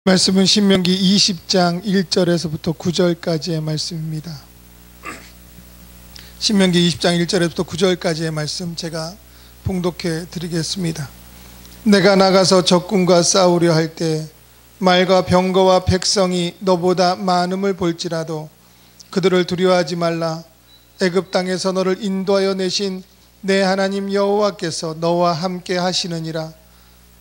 말씀은 신명기 20장 1절에서부터 9절까지의 말씀입니다. 신명기 20장 1절에서부터 9절까지의 말씀 제가 봉독해 드리겠습니다. 내가 나가서 적군과 싸우려 할 때 말과 병거와 백성이 너보다 많음을 볼지라도 그들을 두려워하지 말라. 애굽 땅에서 너를 인도하여 내신 내 하나님 여호와께서 너와 함께 하시느니라.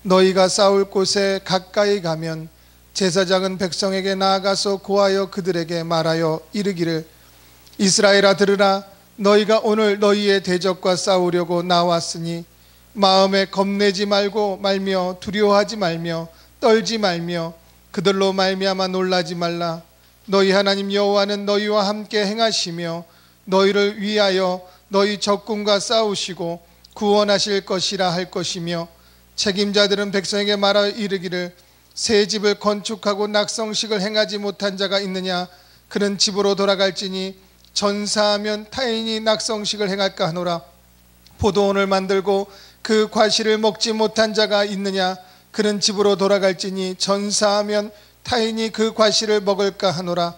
너희가 싸울 곳에 가까이 가면 제사장은 백성에게 나아가서 고하여 그들에게 말하여 이르기를, 이스라엘아 들으라. 너희가 오늘 너희의 대적과 싸우려고 나왔으니 마음에 겁내지 말고 말며 두려워하지 말며 떨지 말며 그들로 말미암아 놀라지 말라. 너희 하나님 여호와는 너희와 함께 행하시며 너희를 위하여 너희 적군과 싸우시고 구원하실 것이라 할 것이며, 책임자들은 백성에게 말하여 이르기를, 새 집을 건축하고 낙성식을 행하지 못한 자가 있느냐? 그는 집으로 돌아갈지니 전사하면 타인이 낙성식을 행할까 하노라. 포도원을 만들고 그 과실을 먹지 못한 자가 있느냐? 그는 집으로 돌아갈지니 전사하면 타인이 그 과실을 먹을까 하노라.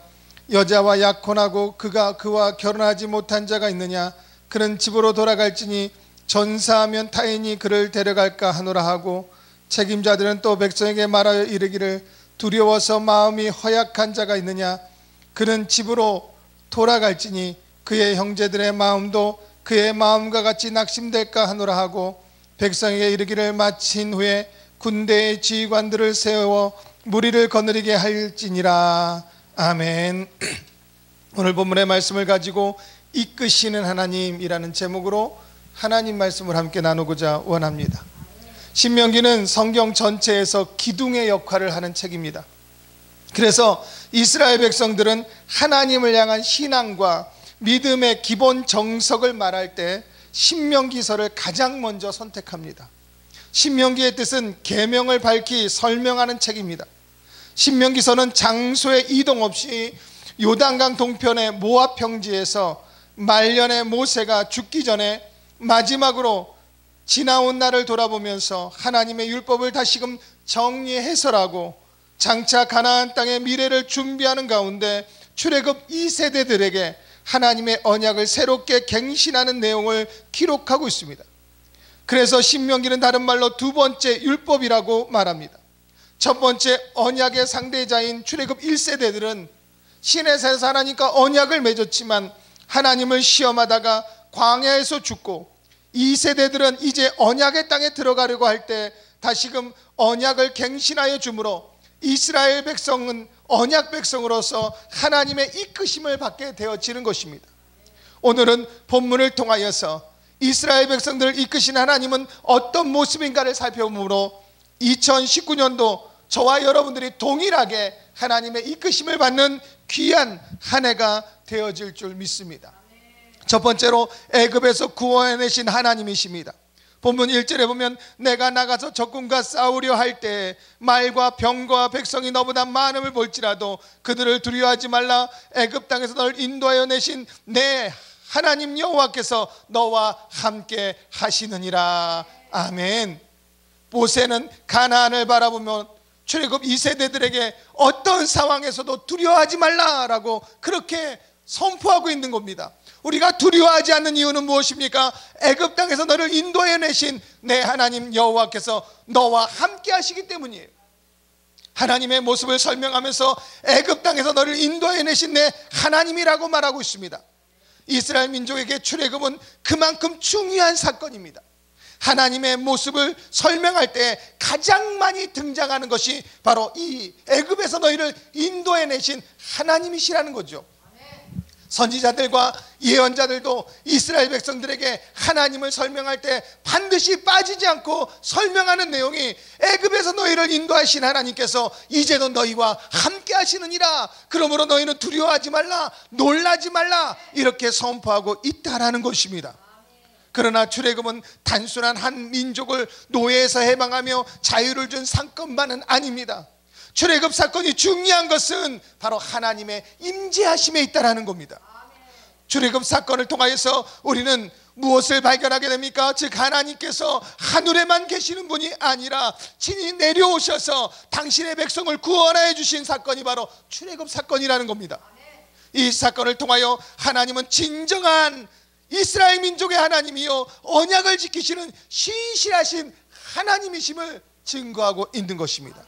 여자와 약혼하고 그가 그와 결혼하지 못한 자가 있느냐? 그는 집으로 돌아갈지니 전사하면 타인이 그를 데려갈까 하노라 하고, 책임자들은 또 백성에게 말하여 이르기를, 두려워서 마음이 허약한 자가 있느냐? 그는 집으로 돌아갈지니 그의 형제들의 마음도 그의 마음과 같이 낙심될까 하노라 하고, 백성에게 이르기를 마친 후에 군대의 지휘관들을 세워 무리를 거느리게 할지니라. 아멘. 오늘 본문의 말씀을 가지고 이끄시는 하나님이라는 제목으로 하나님 말씀을 함께 나누고자 원합니다. 신명기는 성경 전체에서 기둥의 역할을 하는 책입니다. 그래서 이스라엘 백성들은 하나님을 향한 신앙과 믿음의 기본 정석을 말할 때 신명기서를 가장 먼저 선택합니다. 신명기의 뜻은 계명을 밝히 설명하는 책입니다. 신명기서는 장소의 이동 없이 요단강 동편의 모압 평지에서 말년의 모세가 죽기 전에 마지막으로 지나온 날을 돌아보면서 하나님의 율법을 다시금 정리 해설하고 장차 가나안 땅의 미래를 준비하는 가운데 출애굽 2세대들에게 하나님의 언약을 새롭게 갱신하는 내용을 기록하고 있습니다. 그래서 신명기는 다른 말로 두 번째 율법이라고 말합니다. 첫 번째 언약의 상대자인 출애굽 1세대들은 시내산에서 하나님과 언약을 맺었지만 하나님을 시험하다가 광야에서 죽고, 2세대들은 이제 언약의 땅에 들어가려고 할 때 다시금 언약을 갱신하여 주므로 이스라엘 백성은 언약 백성으로서 하나님의 이끄심을 받게 되어지는 것입니다. 오늘은 본문을 통하여서 이스라엘 백성들을 이끄신 하나님은 어떤 모습인가를 살펴보므로 2019년도 저와 여러분들이 동일하게 하나님의 이끄심을 받는 귀한 한 해가 되어질 줄 믿습니다. 첫 번째로 애굽에서 구원해내신 하나님이십니다. 본문 1절에 보면 내가 나가서 적군과 싸우려 할 때 말과 병거와 백성이 너보다 많음을 볼지라도 그들을 두려워하지 말라. 애굽 땅에서 너를 인도하여 내신 내 하나님 여호와께서 너와 함께 하시느니라. 아멘. 모세는 가나안을 바라보며 출애굽 2세대들에게 어떤 상황에서도 두려워하지 말라라고 그렇게 선포하고 있는 겁니다. 우리가 두려워하지 않는 이유는 무엇입니까? 애굽 땅에서 너를 인도해 내신 내 하나님 여호와께서 너와 함께 하시기 때문이에요. 하나님의 모습을 설명하면서 애굽 땅에서 너를 인도해 내신 내 하나님이라고 말하고 있습니다. 이스라엘 민족에게 출애굽은 그만큼 중요한 사건입니다. 하나님의 모습을 설명할 때 가장 많이 등장하는 것이 바로 이 애굽에서 너희를 인도해 내신 하나님이시라는 거죠. 선지자들과 예언자들도 이스라엘 백성들에게 하나님을 설명할 때 반드시 빠지지 않고 설명하는 내용이, 애굽에서 너희를 인도하신 하나님께서 이제는 너희와 함께 하시느니라. 그러므로 너희는 두려워하지 말라, 놀라지 말라, 이렇게 선포하고 있다라는 것입니다. 그러나 출애굽은 단순한 한 민족을 노예에서 해방하며 자유를 준 사건만은 아닙니다. 출애굽 사건이 중요한 것은 바로 하나님의 임재하심에 있다라는 겁니다. 출애굽 사건을 통하여서 우리는 무엇을 발견하게 됩니까? 즉 하나님께서 하늘에만 계시는 분이 아니라 친히 내려오셔서 당신의 백성을 구원하여 주신 사건이 바로 출애굽 사건이라는 겁니다. 이 사건을 통하여 하나님은 진정한 이스라엘 민족의 하나님이요 언약을 지키시는 신실하신 하나님이심을 증거하고 있는 것입니다.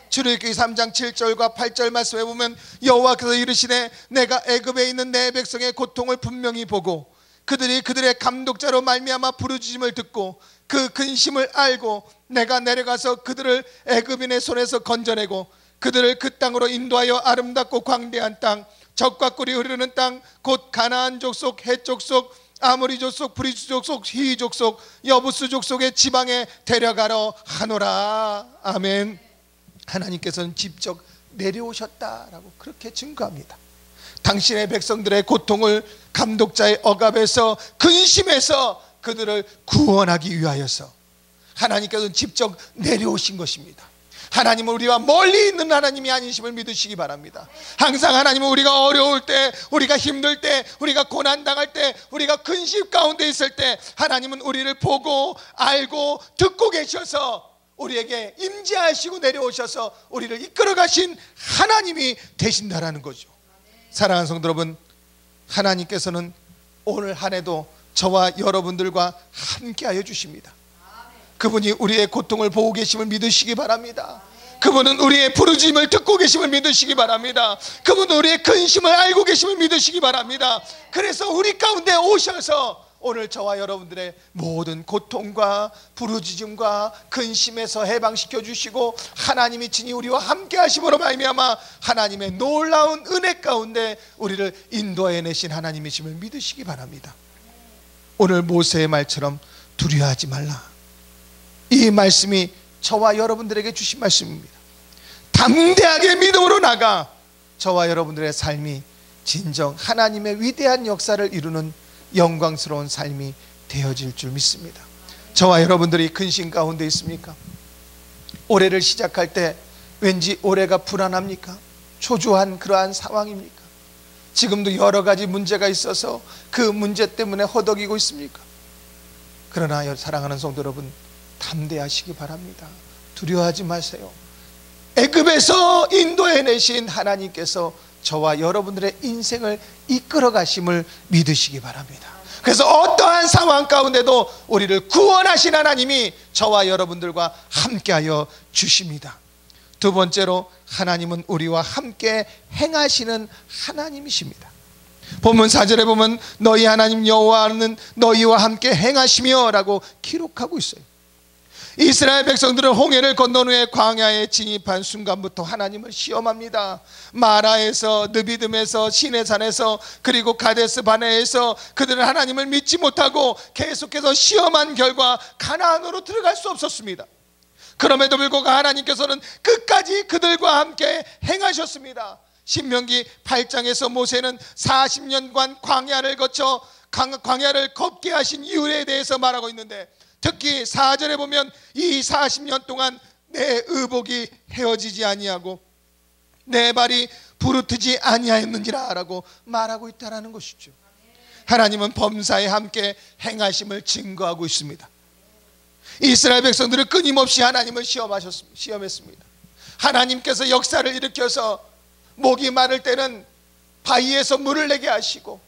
출애굽기 3장 7절과 8절 말씀에 보면 여호와께서 이르시되 내가 애굽에 있는 내 백성의 고통을 분명히 보고 그들이 그들의 감독자로 말미암아 부르짖음을 듣고 그 근심을 알고 내가 내려가서 그들을 애굽인의 손에서 건져내고 그들을 그 땅으로 인도하여 아름답고 광대한 땅 젖과 꿀이 흐르는 땅 곧 가나안 족속 헷 족속 아모리 족속 브리스 족속 히 족속 여부스 족속의 지방에 데려가러 하노라. 아멘. 하나님께서는 직접 내려오셨다라고 그렇게 증거합니다. 당신의 백성들의 고통을 감독자의 억압에서 근심에서 그들을 구원하기 위하여서 하나님께서는 직접 내려오신 것입니다. 하나님은 우리와 멀리 있는 하나님이 아니심을 믿으시기 바랍니다. 항상 하나님은 우리가 어려울 때, 우리가 힘들 때, 우리가 고난당할 때, 우리가 근심 가운데 있을 때 하나님은 우리를 보고 알고 듣고 계셔서 우리에게 임재하시고 내려오셔서 우리를 이끌어 가신 하나님이 되신다라는 거죠. 사랑하는 성도 여러분, 하나님께서는 오늘 한 해도 저와 여러분들과 함께하여 주십니다. 그분이 우리의 고통을 보고 계심을 믿으시기 바랍니다. 그분은 우리의 부르짖음을 듣고 계심을 믿으시기 바랍니다. 그분은 우리의 근심을 알고 계심을 믿으시기 바랍니다. 그래서 우리 가운데 오셔서 오늘 저와 여러분들의 모든 고통과 부르짖음과 근심에서 해방시켜 주시고 하나님이 친히 우리와 함께 하심으로 말미암아 하나님의 놀라운 은혜 가운데 우리를 인도해 내신 하나님이심을 믿으시기 바랍니다. 오늘 모세의 말처럼 두려워하지 말라. 이 말씀이 저와 여러분들에게 주신 말씀입니다. 담대하게 믿음으로 나가 저와 여러분들의 삶이 진정 하나님의 위대한 역사를 이루는 영광스러운 삶이 되어질 줄 믿습니다. 저와 여러분들이 근심 가운데 있습니까? 올해를 시작할 때 왠지 올해가 불안합니까? 초조한 그러한 상황입니까? 지금도 여러 가지 문제가 있어서 그 문제 때문에 허덕이고 있습니까? 그러나 사랑하는 성도 여러분, 담대하시기 바랍니다. 두려워하지 마세요. 애굽에서 인도해내신 하나님께서 저와 여러분들의 인생을 이끌어 가심을 믿으시기 바랍니다. 그래서 어떠한 상황 가운데도 우리를 구원하신 하나님이 저와 여러분들과 함께하여 주십니다. 두 번째로 하나님은 우리와 함께 행하시는 하나님이십니다. 본문 4절에 보면 너희 하나님 여호와는 너희와 함께 행하시며 라고 기록하고 있어요. 이스라엘 백성들은 홍해를 건넌 후에 광야에 진입한 순간부터 하나님을 시험합니다. 마라에서, 느비듬에서, 시내산에서, 그리고 가데스 바네에서 그들은 하나님을 믿지 못하고 계속해서 시험한 결과 가나안으로 들어갈 수 없었습니다. 그럼에도 불구하고 하나님께서는 끝까지 그들과 함께 행하셨습니다. 신명기 8장에서 모세는 40년간 광야를 거쳐 광야를 걷게 하신 이유에 대해서 말하고 있는데, 특히 4절에 보면 이 40년 동안 내 의복이 헤어지지 아니하고 내 발이 부르트지 아니하였느니라 라고 말하고 있다는 것이죠. 하나님은 범사에 함께 행하심을 증거하고 있습니다. 이스라엘 백성들은 끊임없이 하나님을 시험했습니다. 하나님께서 역사를 일으켜서 목이 마를 때는 바위에서 물을 내게 하시고,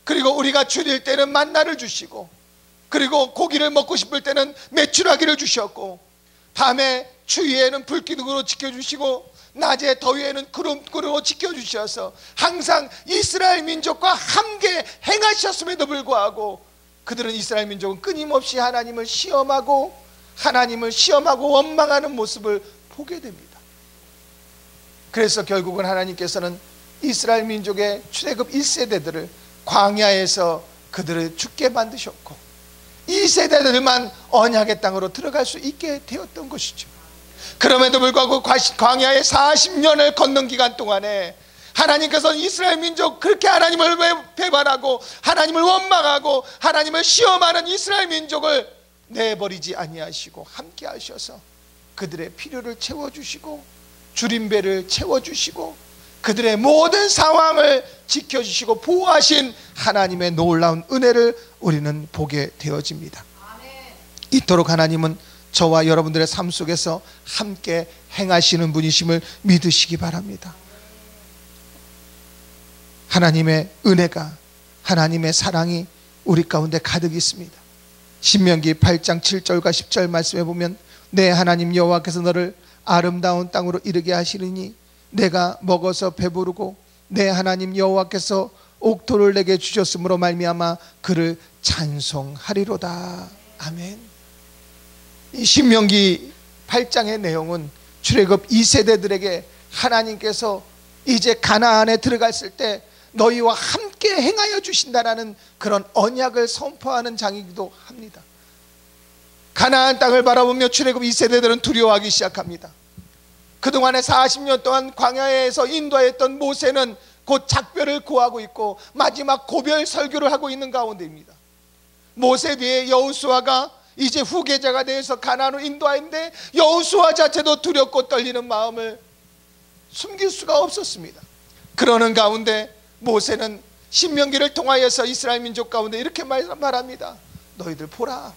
그리고 우리가 줄일 때는 만나를 주시고, 그리고 고기를 먹고 싶을 때는 메추라기를 주셨고, 밤에 추위에는 불기둥으로 지켜주시고, 낮에 더위에는 구름으로 지켜주셔서 항상 이스라엘 민족과 함께 행하셨음에도 불구하고 그들은, 이스라엘 민족은 끊임없이 하나님을 시험하고 원망하는 모습을 보게 됩니다. 그래서 결국은 하나님께서는 이스라엘 민족의 출애굽 1세대들을 광야에서 그들을 죽게 만드셨고, 이 세대들만 언약의 땅으로 들어갈 수 있게 되었던 것이죠. 그럼에도 불구하고 광야의 40년을 걷는 기간 동안에 하나님께서는 이스라엘 민족, 그렇게 하나님을 배반하고 하나님을 원망하고 하나님을 시험하는 이스라엘 민족을 내버리지 아니하시고 함께 하셔서 그들의 필요를 채워주시고, 주림배를 채워주시고, 그들의 모든 상황을 지켜주시고 보호하신 하나님의 놀라운 은혜를 우리는 보게 되어집니다. 이토록 하나님은 저와 여러분들의 삶 속에서 함께 행하시는 분이심을 믿으시기 바랍니다. 하나님의 은혜가, 하나님의 사랑이 우리 가운데 가득 있습니다. 신명기 8장 7절과 10절 말씀에 보면 내 하나님 여호와께서 너를 아름다운 땅으로 이르게 하시리니 내가 먹어서 배부르고 내 하나님 여호와께서 옥토를 내게 주셨으므로 말미암아 그를 찬송하리로다. 아멘. 이 신명기 8장의 내용은 출애굽 2세대들에게 하나님께서 이제 가나안에 들어갔을 때 너희와 함께 행하여 주신다라는 그런 언약을 선포하는 장이기도 합니다. 가나안 땅을 바라보며 출애굽 2세대들은 두려워하기 시작합니다. 그동안에 40년 동안 광야에서 인도했던 모세는 곧 작별을 고하고 있고 마지막 고별 설교를 하고 있는 가운데입니다. 모세 뒤에 여호수아가 이제 후계자가 되어서 가나안으로 인도하는데 여호수아 자체도 두렵고 떨리는 마음을 숨길 수가 없었습니다. 그러는 가운데 모세는 신명기를 통하여서 이스라엘 민족 가운데 이렇게 말합니다. 너희들 보라,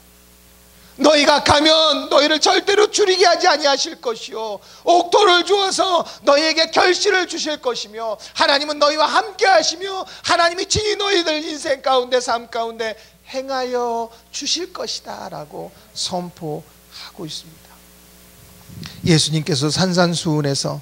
너희가 가면 너희를 절대로 줄이게 하지 아니하실 것이요 옥토를 주어서 너희에게 결실을 주실 것이며 하나님은 너희와 함께 하시며 하나님이 친히 너희들 인생 가운데 삶 가운데 행하여 주실 것이다 라고 선포하고 있습니다. 예수님께서 산산수훈에서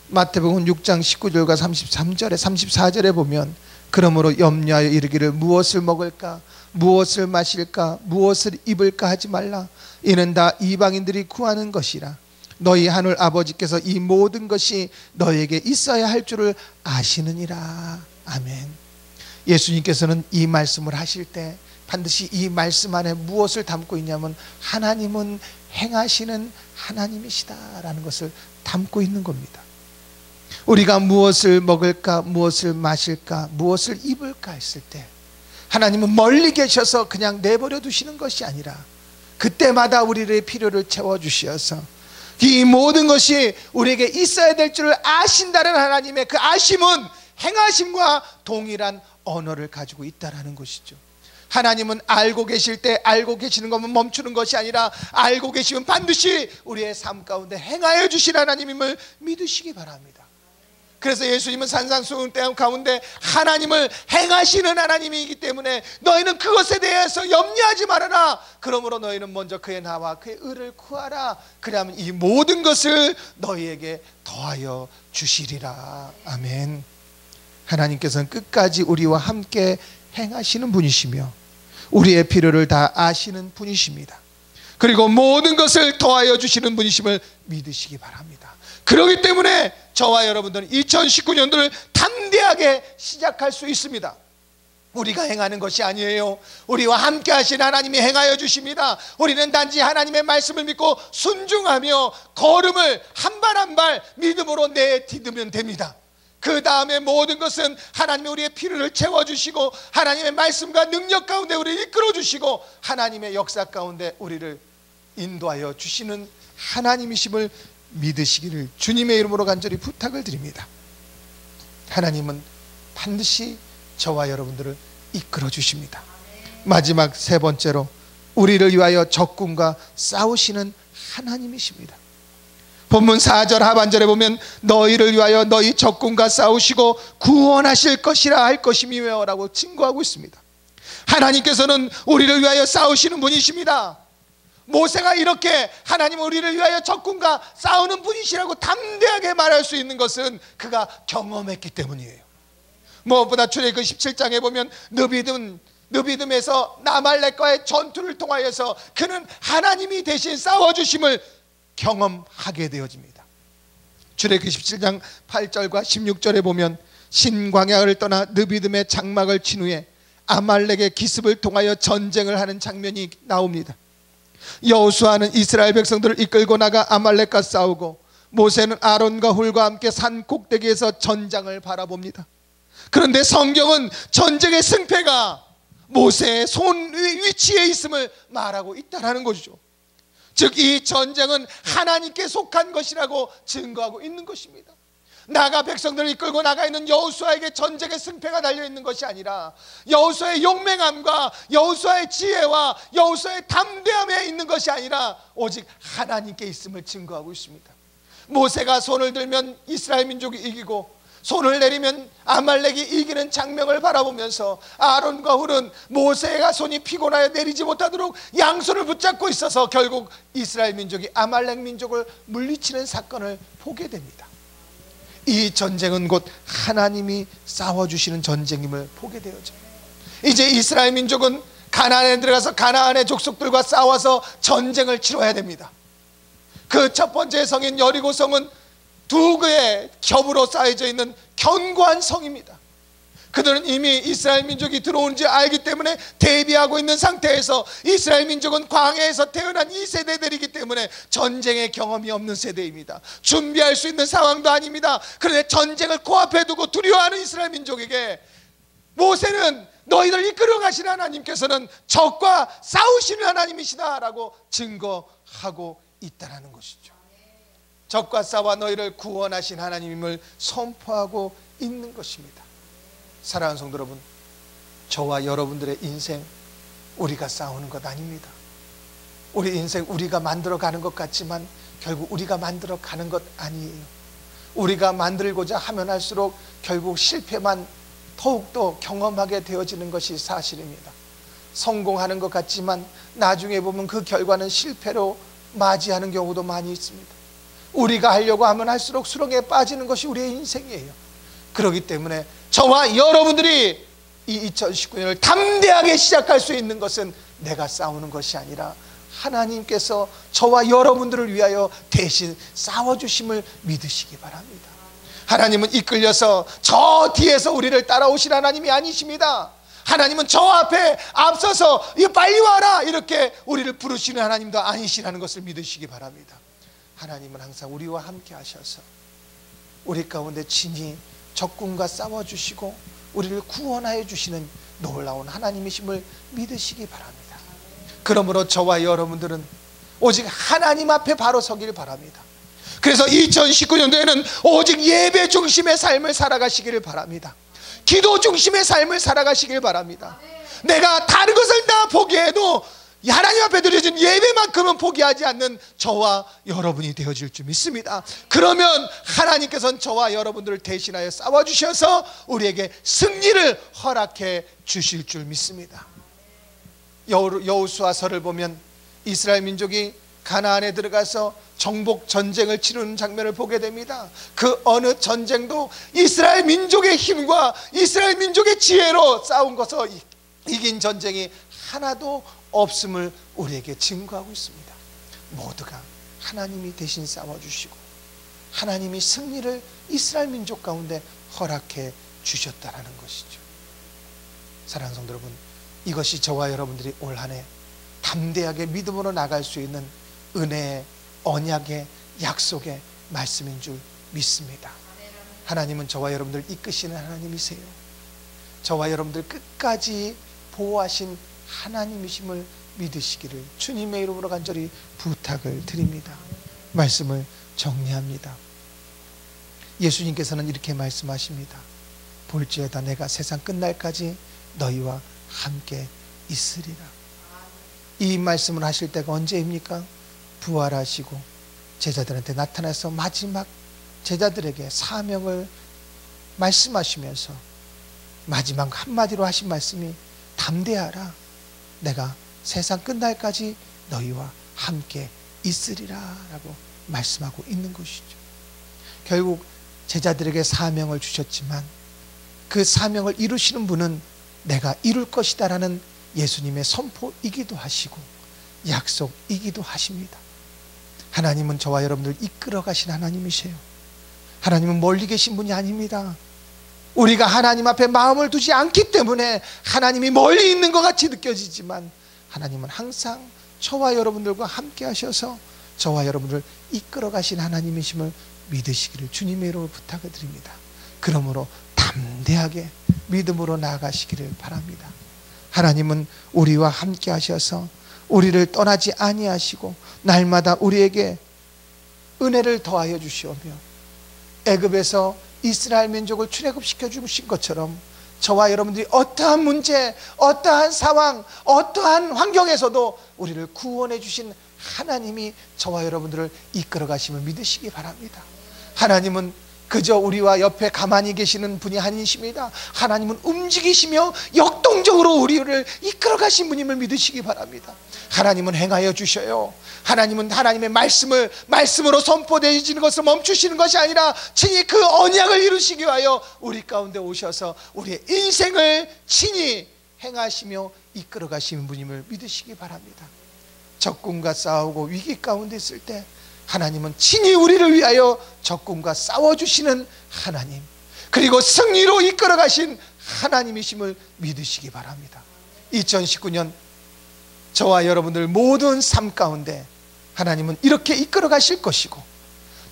마태복음 6장 19절과 33절에 34절에 보면 그러므로 염려하여 이르기를 무엇을 먹을까 무엇을 마실까 무엇을 입을까 하지 말라. 이는 다 이방인들이 구하는 것이라. 너희 하늘 아버지께서 이 모든 것이 너희에게 있어야 할 줄을 아시느니라. 아멘. 예수님께서는 이 말씀을 하실 때 반드시 이 말씀 안에 무엇을 담고 있냐면 하나님은 행하시는 하나님이시다라는 것을 담고 있는 겁니다. 우리가 무엇을 먹을까 무엇을 마실까 무엇을 입을까 했을 때 하나님은 멀리 계셔서 그냥 내버려 두시는 것이 아니라 그때마다 우리의 필요를 채워주셔서 이 모든 것이 우리에게 있어야 될 줄을 아신다는 하나님의 그 아심은 행하심과 동일한 언어를 가지고 있다는 것이죠. 하나님은 알고 계실 때 알고 계시는 것만 멈추는 것이 아니라 알고 계시면 반드시 우리의 삶 가운데 행하여 주실 하나님임을 믿으시기 바랍니다. 그래서 예수님은 산산수훈 가운데 하나님을 행하시는 하나님이기 때문에 너희는 그것에 대해서 염려하지 말아라. 그러므로 너희는 먼저 그의 나와 그의 의를 구하라. 그러면 이 모든 것을 너희에게 더하여 주시리라. 아멘. 하나님께서는 끝까지 우리와 함께 행하시는 분이시며 우리의 필요를 다 아시는 분이십니다. 그리고 모든 것을 더하여 주시는 분이심을 믿으시기 바랍니다. 그렇기 때문에 저와 여러분들은 2019년도를 담대하게 시작할 수 있습니다. 우리가 행하는 것이 아니에요. 우리와 함께 하신 하나님이 행하여 주십니다. 우리는 단지 하나님의 말씀을 믿고 순종하며 걸음을 한 발 한 발 믿음으로 내딛으면 됩니다. 그 다음에 모든 것은 하나님이 우리의 필요를 채워주시고 하나님의 말씀과 능력 가운데 우리를 이끌어주시고 하나님의 역사 가운데 우리를 인도하여 주시는 하나님이심을 믿으시기를 주님의 이름으로 간절히 부탁을 드립니다. 하나님은 반드시 저와 여러분들을 이끌어 주십니다. 마지막 세 번째로 우리를 위하여 적군과 싸우시는 하나님이십니다. 본문 4절 하반절에 보면 너희를 위하여 너희 적군과 싸우시고 구원하실 것이라 할 것이며 라고 증거하고 있습니다. 하나님께서는 우리를 위하여 싸우시는 분이십니다. 모세가 이렇게 하나님은 우리를 위하여 적군과 싸우는 분이시라고 담대하게 말할 수 있는 것은 그가 경험했기 때문이에요. 무엇보다 출애굽 17장에 보면 느비듬에서 아말렉과의 전투를 통하여서 그는 하나님이 대신 싸워주심을 경험하게 되어집니다. 출애굽 17장 8절과 16절에 보면 신광야를 떠나 느비듬의 장막을 친 후에 아말렉의 기습을 통하여 전쟁을 하는 장면이 나옵니다. 여호수아는 이스라엘 백성들을 이끌고 나가 아말렉과 싸우고 모세는 아론과 훌과 함께 산 꼭대기에서 전장을 바라봅니다. 그런데 성경은 전쟁의 승패가 모세의 손 위치에 있음을 말하고 있다는 것이죠. 즉 이 전쟁은 하나님께 속한 것이라고 증거하고 있는 것입니다. 나가 백성들을 이끌고 나가 있는 여호수아에게 전쟁의 승패가 달려있는 것이 아니라 여호수아의 용맹함과 여호수아의 지혜와 여호수아의 담대함에 있는 것이 아니라 오직 하나님께 있음을 증거하고 있습니다. 모세가 손을 들면 이스라엘 민족이 이기고 손을 내리면 아말렉이 이기는 장면을 바라보면서 아론과 훌은 모세가 손이 피곤하여 내리지 못하도록 양손을 붙잡고 있어서 결국 이스라엘 민족이 아말렉 민족을 물리치는 사건을 보게 됩니다. 이 전쟁은 곧 하나님이 싸워주시는 전쟁임을 보게 되어져요. 이제 이스라엘 민족은 가나안에 들어가서 가나안의 족속들과 싸워서 전쟁을 치러야 됩니다. 그 첫 번째 성인 여리고 성은 두 개의 겹으로 쌓여져 있는 견고한 성입니다. 그들은 이미 이스라엘 민족이 들어온지 알기 때문에 대비하고 있는 상태에서 이스라엘 민족은 광야에서 태어난 2세대들이기 때문에 전쟁의 경험이 없는 세대입니다. 준비할 수 있는 상황도 아닙니다. 그런데 전쟁을 코앞에 두고 두려워하는 이스라엘 민족에게 모세는 너희를 이끌어 가신 하나님께서는 적과 싸우시는 하나님이시다라고 증거하고 있다는 것이죠. 적과 싸워 너희를 구원하신 하나님임을 선포하고 있는 것입니다. 사랑하는 성도 여러분, 저와 여러분들의 인생 우리가 싸우는 것 아닙니다. 우리 인생 우리가 만들어가는 것 같지만 결국 우리가 만들어가는 것 아니에요. 우리가 만들고자 하면 할수록 결국 실패만 더욱더 경험하게 되어지는 것이 사실입니다. 성공하는 것 같지만 나중에 보면 그 결과는 실패로 맞이하는 경우도 많이 있습니다. 우리가 하려고 하면 할수록 수렁에 빠지는 것이 우리의 인생이에요. 그렇기 때문에 저와 여러분들이 이 2019년을 담대하게 시작할 수 있는 것은 내가 싸우는 것이 아니라 하나님께서 저와 여러분들을 위하여 대신 싸워주심을 믿으시기 바랍니다. 하나님은 이끌려서 저 뒤에서 우리를 따라오신 하나님이 아니십니다. 하나님은 저 앞에 앞서서 빨리 와라 이렇게 우리를 부르시는 하나님도 아니시라는 것을 믿으시기 바랍니다. 하나님은 항상 우리와 함께 하셔서 우리 가운데 친히 적군과 싸워주시고 우리를 구원하여 주시는 놀라운 하나님이심을 믿으시기 바랍니다. 그러므로 저와 여러분들은 오직 하나님 앞에 바로 서길 바랍니다. 그래서 2019년도에는 오직 예배 중심의 삶을 살아가시기를 바랍니다. 기도 중심의 삶을 살아가시길 바랍니다. 내가 다른 것을 다 포기해도 하나님 앞에 드려진 예배만큼은 포기하지 않는 저와 여러분이 되어질 줄 믿습니다. 그러면 하나님께서는 저와 여러분들을 대신하여 싸워주셔서 우리에게 승리를 허락해 주실 줄 믿습니다. 여호수아서를 보면 이스라엘 민족이 가나안에 들어가서 정복 전쟁을 치르는 장면을 보게 됩니다. 그 어느 전쟁도 이스라엘 민족의 힘과 이스라엘 민족의 지혜로 싸운 것을 이긴 전쟁이 하나도 없음을 우리에게 증거하고 있습니다. 모두가 하나님이 대신 싸워주시고 하나님이 승리를 이스라엘 민족 가운데 허락해 주셨다라는 것이죠. 사랑하는 성도 여러분, 이것이 저와 여러분들이 올 한 해 담대하게 믿음으로 나갈 수 있는 은혜의 언약의 약속의 말씀인 줄 믿습니다. 하나님은 저와 여러분들 이끄시는 하나님이세요. 저와 여러분들 끝까지 보호하신 하나님이심을 믿으시기를 주님의 이름으로 간절히 부탁을 드립니다. 말씀을 정리합니다. 예수님께서는 이렇게 말씀하십니다. 볼지어다 내가 세상 끝날까지 너희와 함께 있으리라. 이 말씀을 하실 때가 언제입니까? 부활하시고 제자들한테 나타나서 마지막 제자들에게 사명을 말씀하시면서 마지막 한마디로 하신 말씀이 담대하라. 내가 세상 끝날까지 너희와 함께 있으리라 라고 말씀하고 있는 것이죠. 결국 제자들에게 사명을 주셨지만 그 사명을 이루시는 분은 내가 이룰 것이다 라는 예수님의 선포이기도 하시고 약속이기도 하십니다. 하나님은 저와 여러분들 이끌어 가신 하나님이세요. 하나님은 멀리 계신 분이 아닙니다. 우리가 하나님 앞에 마음을 두지 않기 때문에 하나님이 멀리 있는 것 같이 느껴지지만 하나님은 항상 저와 여러분들과 함께 하셔서 저와 여러분을 이끌어 가신 하나님이심을 믿으시기를 주님의 이름으로 부탁을 드립니다. 그러므로 담대하게 믿음으로 나아가시기를 바랍니다. 하나님은 우리와 함께 하셔서 우리를 떠나지 아니하시고 날마다 우리에게 은혜를 더하여 주시오며 애굽에서 이스라엘 민족을 출애굽시켜 주신 것처럼 저와 여러분들이 어떠한 문제, 어떠한 상황, 어떠한 환경에서도 우리를 구원해 주신 하나님이 저와 여러분들을 이끌어 가심을 믿으시기 바랍니다. 하나님은 그저 우리와 옆에 가만히 계시는 분이 아니십니다. 하나님은 움직이시며 역동적으로 우리를 이끌어 가신 분임을 믿으시기 바랍니다. 하나님은 행하여 주셔요. 하나님은 하나님의 말씀으로 선포되어지는 것을 멈추시는 것이 아니라 친히 그 언약을 이루시기 위하여 우리 가운데 오셔서 우리의 인생을 친히 행하시며 이끌어 가시는 분임을 믿으시기 바랍니다. 적군과 싸우고 위기 가운데 있을 때 하나님은 친히 우리를 위하여 적군과 싸워주시는 하나님, 그리고 승리로 이끌어 가신 하나님이심을 믿으시기 바랍니다. 2019년 저와 여러분들 모든 삶 가운데 하나님은 이렇게 이끌어 가실 것이고,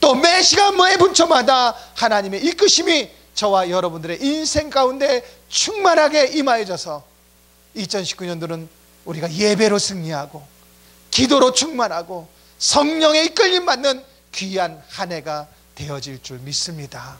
또 매 시간 매 분초마다 하나님의 이끄심이 저와 여러분들의 인생 가운데 충만하게 임하여져서 2019년도는 우리가 예배로 승리하고 기도로 충만하고 성령의 이끌림 받는 귀한 한 해가 되어질 줄 믿습니다.